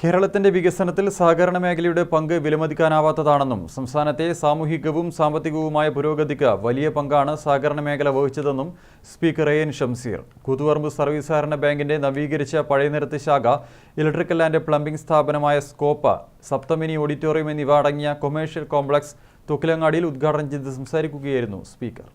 കേരളത്തിന്റെ വികസനത്തിൽ സഹകരണ മേഖലയുടെ പങ്ക് വിലമതിക്കാനാവാത്തതാണെന്നും സംസ്ഥാനത്തെ സാമൂഹികവും സാമ്പത്തികവുമായ പുരോഗതിക്ക് വലിയ പങ്കാണ് സഹകരണ മേഖല വഹിച്ചതെന്നും speaker N Shamseer. Koothuparamba service സഹകരണ ബാങ്കിന്റെ നവീകരിച്ച പഴയനിരത്ത് ശാഖ, ഇലക്ട്രിക്കൽ ആൻഡ് പ്ലംബിംഗ് സ്ഥാപനമായ സ്കോപ്പ്, സപ്തമിനി ഓഡിറ്റോറിയം എന്നിവ അടങ്ങിയ കൊമേഴ്ഷ്യൽ കോംപ്ലക്സ് തൊക്കിലങ്ങാടിയിൽ ഉദ്ഘാടനം ചെയ്ത് സംസാരിക്കുകയായിരുന്നു സ്പീക്കർ.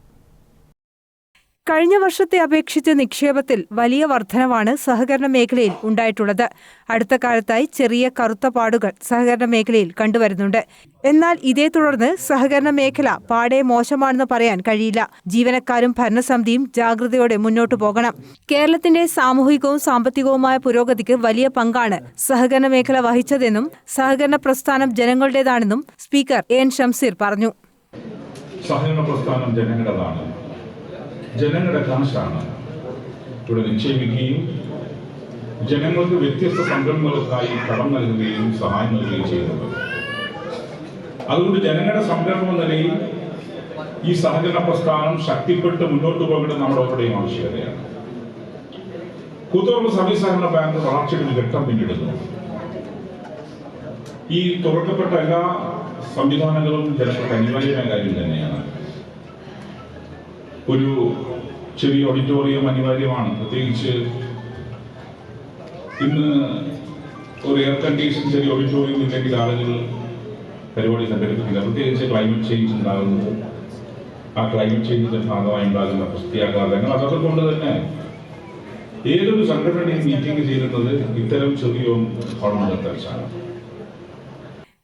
കഴിഞ്ഞ വർഷത്തെ അപേക്ഷിച്ച് നിക്ഷേപത്തിൽ വലിയ വർധനവാണ് സഹകരണ മേഖലയിൽ ഉണ്ടായിട്ടുള്ളത്. അടുത്ത കാലത്തായി ചെറിയ കറുത്ത പാടുകൾ സഹകരണ മേഖലയിൽ കണ്ടുവരുന്നുണ്ട്. എന്നാൽ ഇതേ തുടർന്ന് സഹകരണ മേഖല പാടെ മോശമാണെന്ന് പറയാൻ കഴിയില്ല. ജീവനക്കാരും ഭരണസമിതിയും ജാഗ്രതയോടെ മുന്നോട്ടു പോകണം. കേരളത്തിന്റെ സാമൂഹികവും സാമ്പത്തികവുമായ പുരോഗതിക്ക് വലിയ പങ്കാണ് സഹകരണ മേഖല വഹിച്ചതെന്നും സഹകരണ പ്രസ്ഥാനം ജനങ്ങളുടേതാണെന്നും സ്പീക്കർ എൻ ഷംസീർ പറഞ്ഞു. സഹകരണ പ്രസ്ഥാനം ജനങ്ങളുടേതാണ്. ജനങ്ങളുടെ കാശാണ് ഇവിടെ നിക്ഷേപിക്കുകയും ജനങ്ങൾക്ക് വ്യത്യസ്ത സംരംഭങ്ങൾക്കായി കടം നൽകുകയും സഹായം നൽകുകയും ചെയ്യുന്നത്. അതുകൊണ്ട് ജനങ്ങളുടെ സംരംഭം എന്ന നിലയിൽ ഈ സഹകരണ പ്രസ്ഥാനം ശക്തിപ്പെട്ട് മുന്നോട്ട് പോകേണ്ടത് നമ്മുടെ ഓരോരുടെയും ആവശ്യകതയാണ്. കൂത്തുപറമ്പ് സർവീസ് സഹകരണ ബാങ്ക് വളർച്ചയുടെ ഘട്ടം പിന്നിടുന്നു. ഈ തുറക്കപ്പെട്ട എല്ലാ സംവിധാനങ്ങളും ജനങ്ങൾക്ക് അനിവാര്യമായ കാര്യം തന്നെയാണ്. ഒരു ചെറിയ ഓഡിറ്റോറിയം അനിവാര്യമാണ്. പ്രത്യേകിച്ച് ഇന്ന് ഒരു എയർ കണ്ടീഷൻ ചെറിയ ഓഡിറ്റോറിയം ഇല്ലെങ്കിൽ ആളുകൾ പരിപാടി സംഘടിപ്പിക്കില്ല. പ്രത്യേകിച്ച് ക്ലൈമറ്റ് ചേഞ്ച് ഉണ്ടാകുന്നത്, ആ ക്ലൈമറ്റ് ചേഞ്ചിന്റെ ഭാഗമായി ഉണ്ടാകുന്ന പ്രത്യാഘാതങ്ങൾ, അതുകൊണ്ട് തന്നെ ഏതൊരു സംഘടനയും മീറ്റിംഗ് ചെയ്യുന്നത് ഇത്തരം ചെറിയ ഹോർമോണാണ്.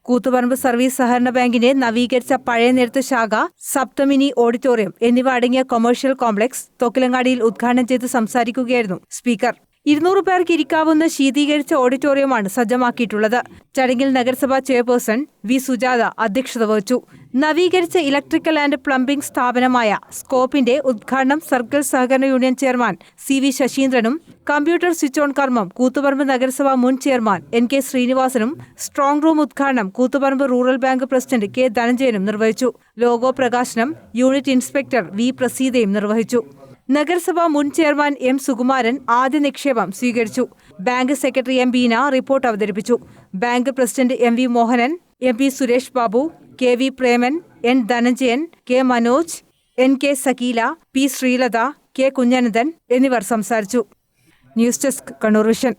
കൂത്തുപറമ്പ് സർവീസ് സഹകരണ ബാങ്കിന്റെ നവീകരിച്ച പഴയനിരത്ത് ശാഖ, സപ്തമിനി ഓഡിറ്റോറിയം എന്നിവ അടങ്ങിയ കൊമേഴ്ഷ്യൽ കോംപ്ലക്സ് തൊക്കിലങ്ങാടിയിൽ ഉദ്ഘാടനം ചെയ്ത് സംസാരിക്കുകയായിരുന്നു സ്പീക്കർ. 200 പേർക്ക് ഇരിക്കാവുന്ന ശീതീകരിച്ച ഓഡിറ്റോറിയമാണ് സജ്ജമാക്കിയിട്ടുള്ളത്. ചടങ്ങിൽ നഗരസഭാ ചെയർപേഴ്സൺ വി സുജാത അധ്യക്ഷത വഹിച്ചു. നവീകരിച്ച ഇലക്ട്രിക്കൽ ആൻഡ് പ്ലംബിംഗ് സ്ഥാപനമായ സ്കോപ്പിന്റെ ഉദ്ഘാടനം സർക്കിൾ സഹകരണ യൂണിയൻ ചെയർമാൻ സി വി ശശീന്ദ്രനും കമ്പ്യൂട്ടർ സ്വിച്ച് ഓൺ കർമ്മം കൂത്തുപറമ്പ് നഗരസഭാ മുൻ ചെയർമാൻ എൻ കെ ശ്രീനിവാസനും സ്ട്രോങ് റൂം ഉദ്ഘാടനം Koothuparamba rural bank president K ധനഞ്ജയനും നിർവഹിച്ചു. ലോഗോ പ്രകാശനം യൂണിറ്റ് ഇൻസ്പെക്ടർ വി പ്രസീതയും നിർവഹിച്ചു. നഗരസഭാ മുൻ ചെയർമാൻ എം സുകുമാരൻ ആദ്യ നിക്ഷേപം സ്വീകരിച്ചു. Bank secretary M Beena report അവതരിപ്പിച്ചു. Bank president M V Mohanan, M P Suresh Babu, K V Preman, N Dhananjayan, K Manoj, N K Sakeela, P Sreelatha, K Kunhanandan എന്നിവർ സംസാരിച്ചു. News desk, Kannur vision.